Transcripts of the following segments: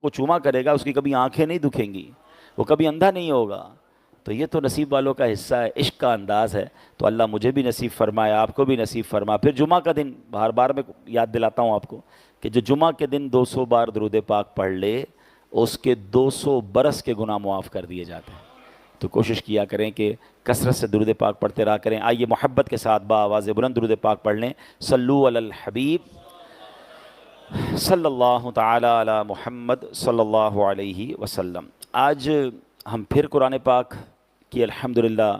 کو چوما کرے گا اس کی کبھی آنکھیں نہیں دکھیں گی، وہ کبھی اندھا نہیں ہوگا. تو یہ تو نصیب والوں کا حصہ ہے، عشق کا انداز ہے. تو اللہ مجھے بھی نصیب فرمائے، آپ کو بھی نصیب فرما. پھر جمعہ کا دن بار بار میں یاد دلاتا ہوں آپ کو کہ جو جمعہ کے دن 200 بار درود پاک پڑھ لے اس کے 200 برس کے گناہ معاف کر دیے جاتے ہیں. تو کوشش کیا کریں کہ کثرت سے درود پاک پڑھتے رہا کریں. آئیے محبت کے ساتھ با آواز بلند درود پاک پڑھ لیں. صلو علی الحبیب صلی اللہ تعالی علی محمد صلی اللہ علیہ وسلم. آج ہم پھر قرآن پاک کی الحمدللہ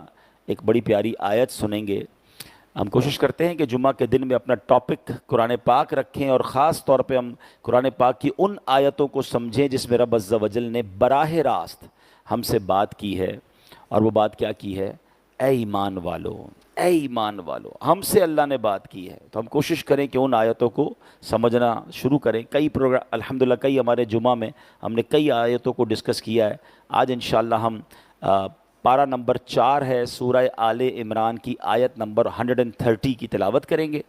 ایک بڑی پیاری آیت سنیں گے. ہم کوشش کرتے ہیں کہ جمعہ کے دن میں اپنا ٹاپک قرآن پاک رکھیں اور خاص طور پہ ہم قرآن پاک کی ان آیتوں کو سمجھیں جس میں رب عز و جل نے براہ راست ہم سے بات کی ہے. اور وہ بات کیا کی ہے؟ اے ایمان والو، اے ایمان والو، ہم سے اللہ نے بات کی ہے. تو ہم کوشش کریں کہ ان آیتوں کو سمجھنا شروع کریں. کئی پروگرام الحمدللہ کئی ہمارے جمعہ میں ہم نے کئی آیتوں کو ڈسکس کیا ہے. آج انشاءاللہ ہم پارہ نمبر 4 ہے سورہ آل عمران کی آیت نمبر 130 کی تلاوت کریں گے،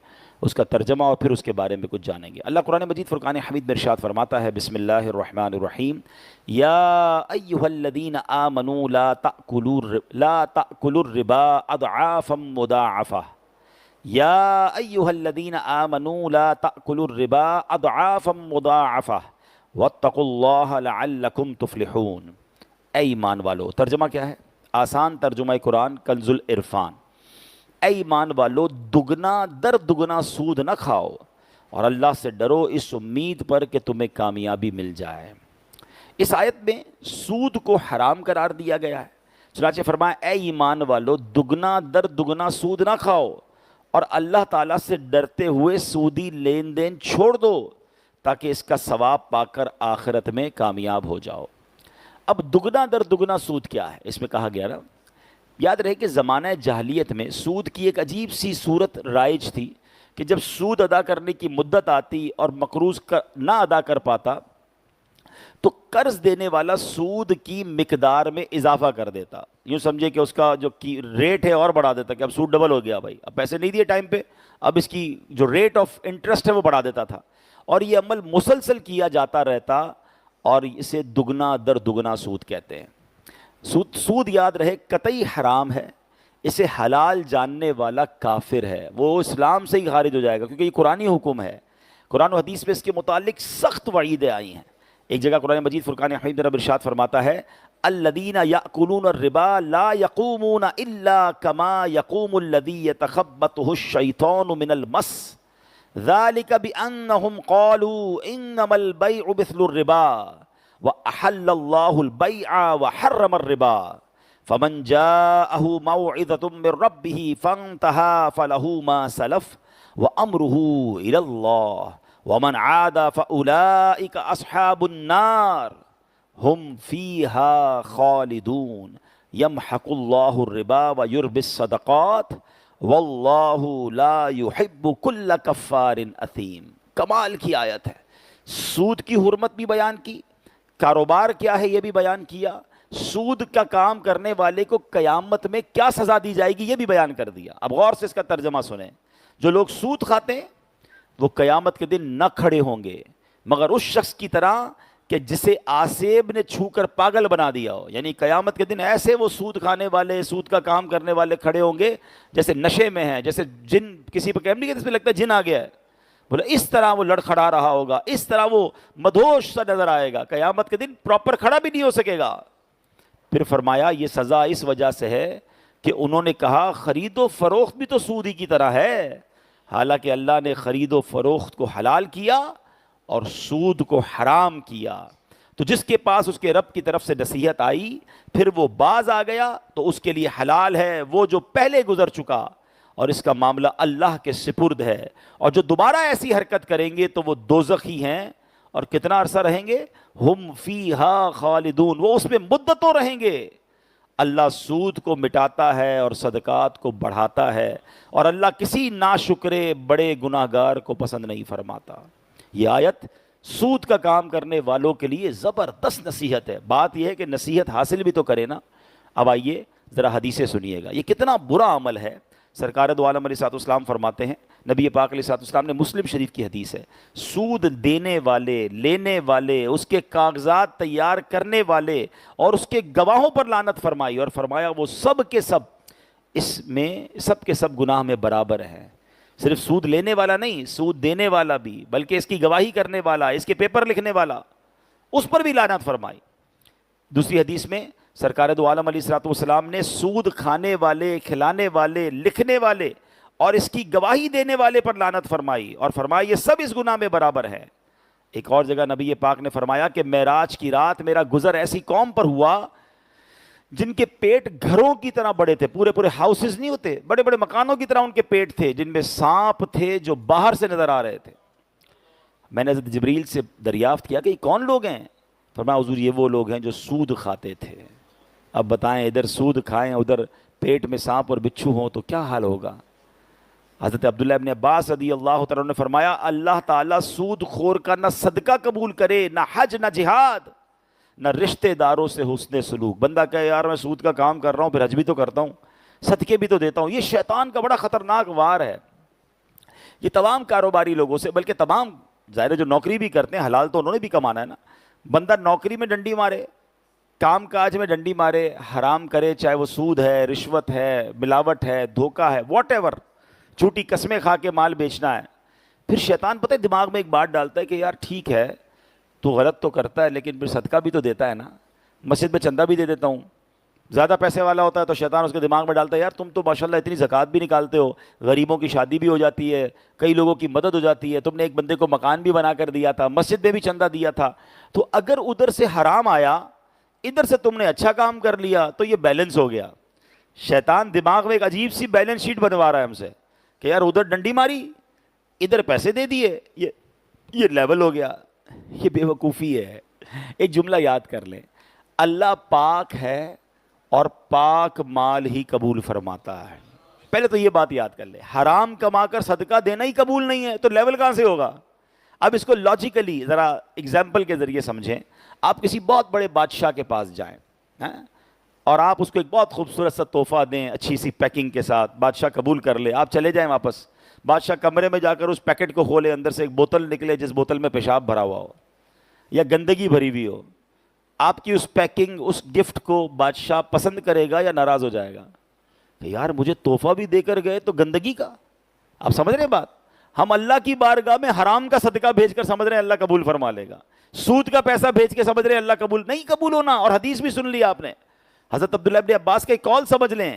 اس کا ترجمہ اور پھر اس کے بارے میں کچھ جانیں گے. اللہ قرآن مجید فرقان حمید میں ارشاد فرماتا ہے، بسم اللہ الرحمن الرحیم، یا ایہا الذین آمنوا لا تأکلوا الربا اضعافا مضاعفہ. یا ایہا الذین آمنوا لا تأکلوا الربا اضعافا مضاعفہ واتقوا اللہ لعلکم تفلحون. اے ایمان والو، ترجمہ کیا ہے؟ آسان ترجمہ قرآن کنز العرفان. اے ایمان والو، دگنا در دگنا سود نہ کھاؤ اور اللہ سے ڈرو اس امید پر کہ تمہیں کامیابی مل جائے. اس آیت میں سود کو حرام قرار دیا گیا ہے. چنانچہ فرمایا اے ایمان والو، دگنا در دگنا سود نہ کھاؤ اور اللہ تعالیٰ سے ڈرتے ہوئے سودی لین دین چھوڑ دو تاکہ اس کا ثواب پا کر آخرت میں کامیاب ہو جاؤ. اب دگنا در دگنا سود کیا ہے؟ اس میں کہا گیا نا، یاد رہے کہ زمانہ جاہلیت میں سود کی ایک عجیب سی صورت رائج تھی کہ جب سود ادا کرنے کی مدت آتی اور مقروض نہ ادا کر پاتا تو قرض دینے والا سود کی مقدار میں اضافہ کر دیتا. یوں سمجھے کہ اس کا جو ریٹ ہے اور بڑھا دیتا کہ اب سود ڈبل ہو گیا بھائی، اب پیسے نہیں دیے ٹائم پہ، اب اس کی جو ریٹ آف انٹرسٹ ہے وہ بڑھا دیتا تھا. اور یہ عمل مسلسل کیا جاتا رہتا اور اسے دگنا در دگنا سود کہتے ہیں. سود یاد رہے قطعی حرام ہے. اسے حلال جاننے والا کافر ہے، وہ اسلام سے ہی خارج ہو جائے گا کیونکہ یہ قرآنی حکم ہے. قرآن و حدیث میں اس کے متعلق سخت وعیدیں آئی ہیں. ایک جگہ قرآن مجید فرقان حمید میں رب ارشاد فرماتا ہے، الذین یأکلون الربا لا یقومون الا کما یقوم الذی یتخبطہ الشیطان من المس ذلك بأنهم قالوا إنما البيع مثل الربا وأحل الله البيع وحرم الربا فمن جاءه موعظة من ربه فانتهى فله ما سلف وأمره إلى الله ومن عاد فأولئك أصحاب النار هم فيها خالدون يمحق الله الربا ويربي الصدقات واللہ لا يحب کل کفار اثیم. کمال کی آیت ہے. سود کی حرمت بھی بیان کی، کاروبار کیا ہے یہ بھی بیان کیا، سود کا کام کرنے والے کو قیامت میں کیا سزا دی جائے گی یہ بھی بیان کر دیا. اب غور سے اس کا ترجمہ سنیں. جو لوگ سود کھاتے ہیں وہ قیامت کے دن نہ کھڑے ہوں گے مگر اس شخص کی طرح کہ جسے آسیب نے چھو کر پاگل بنا دیا ہو. یعنی قیامت کے دن ایسے وہ سود کھانے والے، سود کا کام کرنے والے کھڑے ہوں گے جیسے نشے میں ہیں، جیسے جن کسی پہ کہنے اس پہ لگتا ہے جن آ گیا ہے، بولے اس طرح وہ لڑکھڑا رہا ہوگا، اس طرح وہ مدہوش سا نظر آئے گا. قیامت کے دن پراپر کھڑا بھی نہیں ہو سکے گا. پھر فرمایا یہ سزا اس وجہ سے ہے کہ انہوں نے کہا خرید و فروخت بھی تو سود ہی کی طرح ہے. حالانکہ اللہ نے خرید و فروخت کو حلال کیا اور سود کو حرام کیا. تو جس کے پاس اس کے رب کی طرف سے نصیحت آئی پھر وہ باز آ گیا تو اس کے لیے حلال ہے وہ جو پہلے گزر چکا اور اس کا معاملہ اللہ کے سپرد ہے. اور جو دوبارہ ایسی حرکت کریں گے تو وہ دوزخی ہیں. اور کتنا عرصہ رہیں گے؟ ہم فیہا خالدون، وہ اس میں مدتوں رہیں گے. اللہ سود کو مٹاتا ہے اور صدقات کو بڑھاتا ہے اور اللہ کسی ناشکرے بڑے گناہگار کو پسند نہیں فرماتا. یہ آیت سود کا کام کرنے والوں کے لیے زبردست نصیحت ہے. بات یہ ہے کہ نصیحت حاصل بھی تو کرے نا. اب آئیے ذرا حدیثیں سنیے گا. یہ کتنا برا عمل ہے. سرکار دو عالم علیہ الصلوۃ والسلام فرماتے ہیں نبی پاک علیہ الصلوۃ والسلام نے، مسلم شریف کی حدیث ہے، سود دینے والے، لینے والے، اس کے کاغذات تیار کرنے والے اور اس کے گواہوں پر لعنت فرمائی، اور فرمایا وہ سب کے سب اس میں، سب کے سب گناہ میں برابر ہیں۔ صرف سود لینے والا نہیں، سود دینے والا بھی، بلکہ اس کی گواہی کرنے والا، اس کے پیپر لکھنے والا، اس پر بھی لعنت فرمائی۔ دوسری حدیث میں سرکار دو عالم علیہ الصلوۃ والسلام نے سود کھانے والے، کھلانے والے، لکھنے والے اور اس کی گواہی دینے والے پر لعنت فرمائی، اور فرمایا یہ سب اس گناہ میں برابر ہے۔ ایک اور جگہ نبی پاک نے فرمایا کہ معراج کی رات میرا گزر ایسی قوم پر ہوا جن کے پیٹ گھروں کی طرح بڑے تھے، پورے پورے ہاؤسز نہیں ہوتے، بڑے بڑے مکانوں کی طرح ان کے پیٹ تھے، جن میں سانپ تھے جو باہر سے نظر آ رہے تھے۔ میں نے حضرت جبریل سے دریافت کیا کہ یہ کون لوگ ہیں؟ فرمایا حضور یہ وہ لوگ ہیں جو سود کھاتے تھے۔ اب بتائیں ادھر سود کھائیں، ادھر پیٹ میں سانپ اور بچھو ہوں تو کیا حال ہوگا؟ حضرت عبداللہ ابن عباس رضی اللہ تعالیٰ نے فرمایا اللہ تعالیٰ سود خور کا نہ صدقہ قبول کرے، نہ حج، نہ جہاد، نہ رشتہ داروں سے حسن سلوک۔ بندہ کہے یار میں سود کا کام کر رہا ہوں، پھر حج بھی تو کرتا ہوں، صدقے بھی تو دیتا ہوں۔ یہ شیطان کا بڑا خطرناک وار ہے۔ یہ تمام کاروباری لوگوں سے، بلکہ تمام، ظاہر ہے جو نوکری بھی کرتے ہیں حلال تو انہوں نے بھی کمانا ہے نا۔ بندہ نوکری میں ڈنڈی مارے، کام کاج میں ڈنڈی مارے، حرام کرے، چاہے وہ سود ہے، رشوت ہے، ملاوٹ ہے، دھوکہ ہے، واٹ ایور، جھوٹی قسمیں کھا کے مال بیچنا ہے، پھر شیطان پتہ ہے دماغ میں ایک بات ڈالتا ہے کہ یار ٹھیک ہے تو غلط تو کرتا ہے لیکن پھر صدقہ بھی تو دیتا ہے نا، مسجد میں چندہ بھی دے دیتا ہوں۔ زیادہ پیسے والا ہوتا ہے تو شیطان اس کے دماغ میں ڈالتا ہے یار تم تو ماشاءاللہ اتنی زکوٰۃ بھی نکالتے ہو، غریبوں کی شادی بھی ہو جاتی ہے، کئی لوگوں کی مدد ہو جاتی ہے، تم نے ایک بندے کو مکان بھی بنا کر دیا تھا، مسجد میں بھی چندہ دیا تھا، تو اگر ادھر سے حرام آیا، ادھر سے تم نے اچھا کام کر لیا تو یہ بیلنس ہو گیا۔ شیطان دماغ میں ایک عجیب سی بیلنس شیٹ بنوا رہا ہے ہم سے کہ یار ادھر ڈنڈی ماری، ادھر پیسے دے دیے، یہ لیول ہو گیا۔ یہ بے وقوفی ہے۔ ایک جملہ یاد کر لیں، اللہ پاک ہے اور پاک مال ہی قبول فرماتا ہے۔ پہلے تو یہ بات یاد کر لیں، حرام کما کر صدقہ دینا ہی قبول نہیں ہے تو لیول کہاں سے ہوگا؟ اب اس کو لاجیکلی ذرا ایگزامپل کے ذریعے سمجھیں۔ آپ کسی بہت بڑے بادشاہ کے پاس جائیں اور آپ اس کو ایک بہت خوبصورت سا تحفہ دیں، اچھی سی پیکنگ کے ساتھ، بادشاہ قبول کر لے، آپ چلے جائیں واپس، بادشاہ کمرے میں جا کر اس پیکٹ کو کھولے، اندر سے ایک بوتل نکلے جس بوتل میں پیشاب بھرا ہوا ہو یا گندگی بھری ہوئی ہو، آپ کی اس پیکنگ، اس گفٹ کو بادشاہ پسند کرے گا یا ناراض ہو جائے گا کہ یار مجھے تحفہ بھی دے کر گئے تو گندگی کا؟ آپ سمجھ رہے ہیں بات؟ ہم اللہ کی بارگاہ میں حرام کا صدقہ بھیج کر سمجھ رہے ہیں اللہ قبول فرما لے گا، سود کا پیسہ بھیج کے سمجھ رہے ہیں اللہ قبول نہیں قبول ہونا۔ اور حدیث بھی سن لی آپ نے، حضرت عبداللہ ابن عباس کے قول سمجھ لیں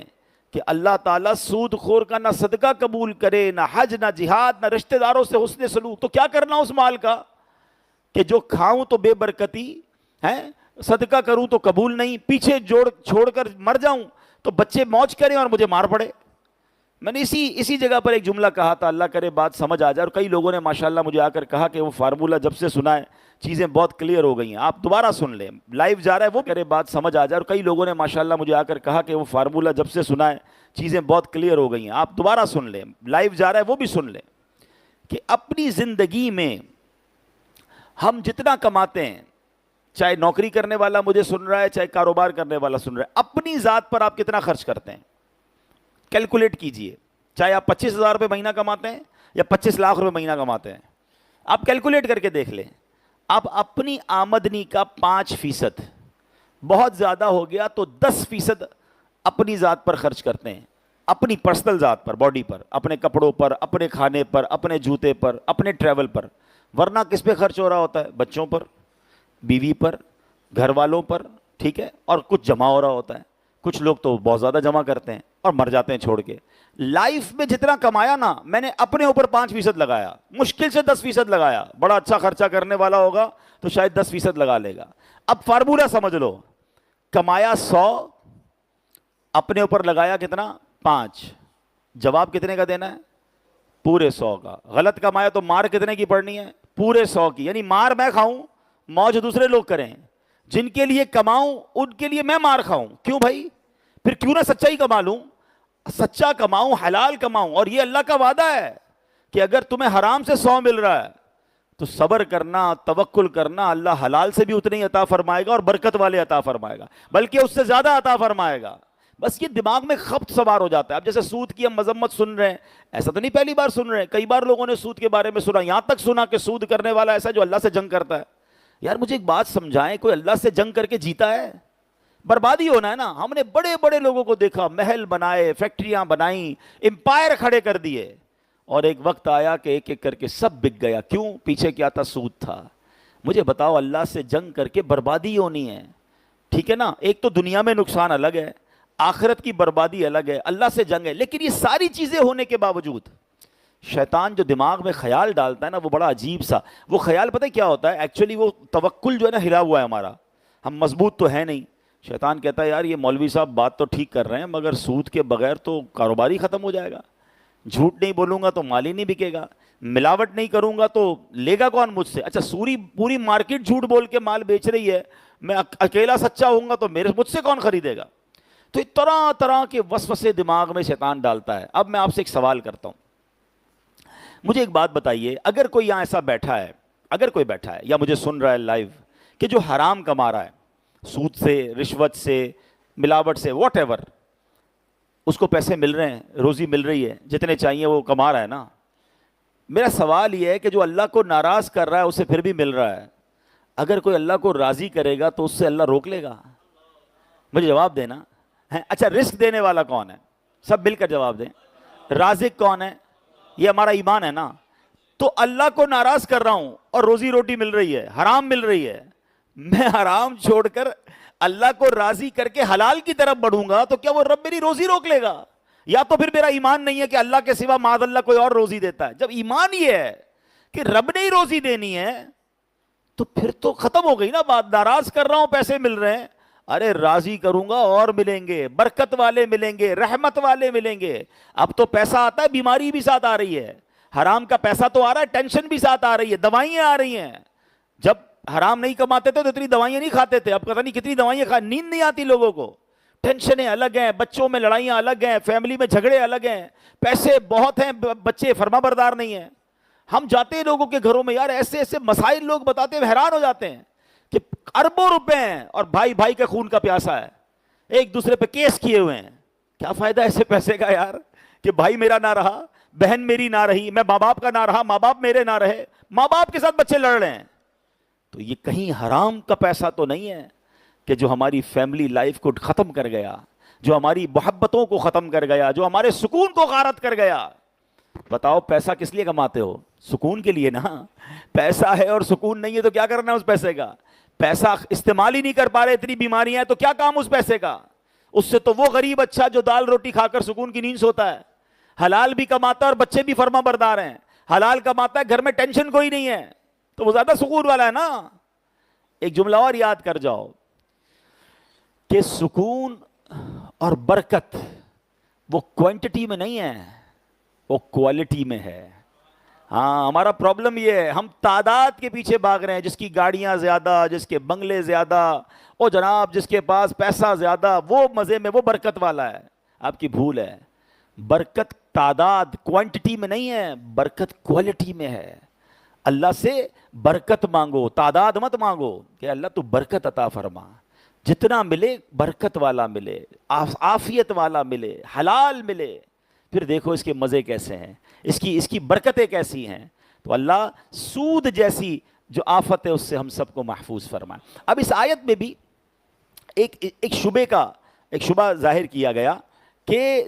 کہ اللہ تعالیٰ سود خور کا نہ صدقہ قبول کرے، نہ حج، نہ جہاد، نہ رشتہ داروں سے حسن سلوک۔ تو کیا کرنا اس مال کا کہ جو کھاؤں تو بے برکتی ہے، صدقہ کروں تو قبول نہیں، پیچھے چھوڑ کر مر جاؤں تو بچے موج کریں اور مجھے مار پڑے۔ میں نے اسی جگہ پر ایک جملہ کہا تھا، اللہ کرے بات سمجھ آ جائے، اور کئی لوگوں نے ماشاءاللہ مجھے آ کر کہا کہ وہ فارمولہ جب سے سنا ہے چیزیں بہت کلیئر ہو گئی ہیں۔ آپ دوبارہ سن لیں، لائیو جا رہا ہے، وہ کرے بات سمجھ آ جائے، اور کئی لوگوں نے ماشاءاللہ مجھے آ کر کہا کہ وہ فارمولہ جب سے سنا ہے چیزیں بہت کلیئر ہو گئی ہیں۔ آپ دوبارہ سن لیں، لائیو جا رہا ہے وہ بھی سن لیں کہ اپنی زندگی میں ہم جتنا کماتے ہیں، چاہے نوکری کرنے والا مجھے سن رہا ہے، چاہے کاروبار کرنے والا سن رہا ہے، اپنی ذات پر آپ کتنا خرچ کرتے ہیں کیلکولیٹ کیجئے۔ چاہے آپ 25,000 روپے مہینہ کماتے ہیں یا 25 لاکھ روپے مہینہ کماتے ہیں، آپ کیلکولیٹ کر کے دیکھ لیں، آپ اپنی آمدنی کا 5%، بہت زیادہ ہو گیا تو 10% اپنی ذات پر خرچ کرتے ہیں، اپنی پرسنل ذات پر، باڈی پر، اپنے کپڑوں پر، اپنے کھانے پر، اپنے جوتے پر، اپنے ٹریول پر۔ ورنہ کس پہ خرچ ہو رہا ہوتا ہے؟ بچوں پر، بیوی پر، گھر والوں پر، ٹھیک ہے، اور کچھ جمع ہو رہا ہوتا ہے۔ کچھ لوگ تو بہت زیادہ جمع کرتے ہیں اور مر جاتے ہیں چھوڑ کے۔ لائف میں جتنا کمایا نا، میں نے اپنے اوپر 5% لگایا، مشکل سے 10% لگایا۔ بڑا اچھا خرچہ کرنے والا ہوگا تو شاید 10% لگا لے گا۔ اب فارمولہ سمجھ لو، کمایا 100، اپنے اوپر لگایا کتنا؟ 5۔ جواب کتنے کا دینا ہے؟ پورے 100 کا۔ غلط کمایا تو مار کتنے کی پڑنی ہے؟ پورے 100 کی۔ یعنی مار میں کھاؤں، موج دوسرے لوگ کریں، جن کے لیے کماؤں ان کے لیے میں مار کھاؤں۔ کیوں بھائی؟ پھر کیوں نہ سچائی کما لوں، سچا کماؤں، حلال کماؤں۔ اور یہ اللہ کا وعدہ ہے کہ اگر تمہیں حرام سے 100 مل رہا ہے تو صبر کرنا، توکل کرنا، اللہ حلال سے بھی اتنے ہی عطا فرمائے گا اور برکت والے عطا فرمائے گا، بلکہ اس سے زیادہ عطا فرمائے گا۔ بس یہ دماغ میں خبط سوار ہو جاتا ہے. اب جیسے سود کی ہم مذمت سن رہے ہیں, ایسا تو نہیں پہلی بار سن رہے ہیں, کئی بار لوگوں نے سود کے بارے میں سنا, یہاں تک سنا کہ سود کرنے والا ایسا جو اللہ سے جنگ کرتا ہے. یار مجھے ایک بات سمجھائیں, کوئی اللہ سے جنگ کر کے جیتا ہے؟ بربادی ہونا ہے نا. ہم نے بڑے بڑے لوگوں کو دیکھا, محل بنائے, فیکٹریاں بنائیں, امپائر کھڑے کر دیے, اور ایک وقت آیا کہ ایک ایک کر کے سب بک گیا. کیوں؟ پیچھے کیا تھا؟ سود تھا. مجھے بتاؤ, اللہ سے جنگ کر کے بربادی ہونی ہے, ٹھیک ہے نا, ایک تو دنیا میں نقصان الگ ہے, آخرت کی بربادی الگ ہے, اللہ سے جنگ ہے. لیکن یہ ساری چیزیں ہونے کے باوجود شیطان جو دماغ میں خیال ڈالتا ہے نا, وہ بڑا عجیب سا. وہ خیال پتہ کیا ہوتا ہے ایکچولی؟ وہ توکل جو ہے نا ہلا ہوا ہے ہمارا, ہم مضبوط تو ہے نہیں. شیطان کہتا ہے یار یہ مولوی صاحب بات تو ٹھیک کر رہے ہیں, مگر سود کے بغیر تو کاروبار ہی ختم ہو جائے گا. جھوٹ نہیں بولوں گا تو مال ہی نہیں بکے گا, ملاوٹ نہیں کروں گا تو لے گا کون مجھ سے؟ اچھا پوری مارکیٹ جھوٹ بول کے مال بیچ رہی ہے, میں اکیلا سچا ہوں گا تو مجھ سے کون خریدے گا؟ تو طرح طرح کے وسوسے دماغ میں شیطان ڈالتا ہے. اب میں آپ سے ایک سوال کرتا ہوں, مجھے ایک بات بتائیے, اگر کوئی یہاں ایسا بیٹھا ہے, اگر کوئی بیٹھا ہے یا مجھے سن رہا ہے لائیو, کہ جو حرام کما رہا ہے, سود سے, رشوت سے, ملاوٹ سے, واٹ ایور, اس کو پیسے مل رہے ہیں, روزی مل رہی ہے, جتنے چاہیے وہ کما رہا ہے نا. میرا سوال یہ ہے کہ جو اللہ کو ناراض کر رہا ہے اسے پھر بھی مل رہا ہے, اگر کوئی اللہ کو راضی کرے گا تو اس سے اللہ روک لے گا؟ مجھے جواب دینا ہے. اچھا رزق دینے والا کون ہے؟ سب مل کر جواب دیں. رازق کون ہے؟ یہ ہمارا ایمان ہے نا. تو اللہ کو ناراض کر رہا ہوں اور روزی روٹی مل رہی ہے, حرام مل رہی ہے, میں حرام چھوڑ کر اللہ کو راضی کر کے حلال کی طرف بڑھوں گا تو کیا وہ رب میری روزی روک لے گا؟ یا تو پھر میرا ایمان نہیں ہے کہ اللہ کے سوا معاذ اللہ کوئی اور روزی دیتا ہے. جب ایمان یہ ہے کہ رب نے ہی روزی دینی ہے تو پھر تو ختم ہو گئی نا بات. ناراض کر رہا ہوں, پیسے مل رہے ہیں, ارے راضی کروں گا اور ملیں گے, برکت والے ملیں گے, رحمت والے ملیں گے. اب تو پیسہ آتا ہے, بیماری بھی ساتھ آ رہی ہے. حرام کا پیسہ تو آ رہا ہے, ٹینشن بھی ساتھ آ رہی ہے, دوائیاں آ رہی ہیں. جب حرام نہیں کماتے تھے تو اتنی دوائیاں نہیں کھاتے تھے, اب پتہ نہیں کتنی دوائیاں نیند نہیں آتی لوگوں کو, ٹینشنیں الگ ہیں, بچوں میں لڑائیاں الگ ہیں, فیملی میں جھگڑے الگ ہیں, پیسے بہت ہیں, بچے فرما بردار نہیں ہیں. ہم جاتے ہیں لوگوں کے گھروں میں, یار ایسے ایسے مسائل لوگ بتاتے ہیں, حیران ہو جاتے ہیں کہ اربوں روپے ہیں اور بھائی بھائی کے خون کا پیاسا ہے, ایک دوسرے پہ کیس کیے ہوئے ہیں. کیا فائدہ ایسے پیسے کا یار, کہ بھائی میرا نہ رہا, بہن میری نہ رہی, میں ماں باپ کا نہ رہا, ماں باپ میرے نہ رہے, ماں باپ کے ساتھ بچے لڑ رہے ہیں. تو یہ کہیں حرام کا پیسہ تو نہیں ہے کہ جو ہماری فیملی لائف کو ختم کر گیا, جو ہماری محبتوں کو ختم کر گیا, جو ہمارے سکون کو غارت کر گیا. بتاؤ پیسہ کس لیے کماتے ہو؟ سکون کے لیے نا. پیسہ ہے اور سکون نہیں ہے تو کیا کرنا ہے اس پیسے کا؟ پیسہ استعمال ہی نہیں کر پا رہے, اتنی بیماریاں ہیں, تو کیا کام اس پیسے کا؟ اس سے تو وہ غریب اچھا جو دال روٹی کھا کر سکون کی نیند سوتا ہے, حلال بھی کماتا ہے اور بچے بھی فرما بردار ہیں, حلال کماتا ہے, گھر میں ٹینشن کوئی نہیں ہے, تو وہ زیادہ سکون والا ہے نا. ایک جملہ اور یاد کر جاؤ کہ سکون اور برکت وہ کوانٹٹی میں نہیں ہے, وہ کوالٹی میں ہے. ہاں ہمارا پرابلم یہ ہے, ہم تعداد کے پیچھے بھاگ رہے ہیں, جس کی گاڑیاں زیادہ, جس کے بنگلے زیادہ, او جناب جس کے پاس پیسہ زیادہ, وہ مزے میں, وہ برکت والا ہے. آپ کی بھول ہے. برکت تعداد کوانٹٹی میں نہیں ہے, برکت کوالٹی میں ہے. اللہ سے برکت مانگو, تعداد مت مانگو, کہ اللہ تو برکت عطا فرما, جتنا ملے برکت والا ملے, عافیت والا ملے, حلال ملے. پھر دیکھو اس کے مزے کیسے ہیں, اس کی برکتیں کیسی ہیں. تو اللہ سود جیسی جو آفت ہے اس سے ہم سب کو محفوظ فرمائے. اب اس آیت میں بھی ایک شبہ ظاہر کیا گیا کہ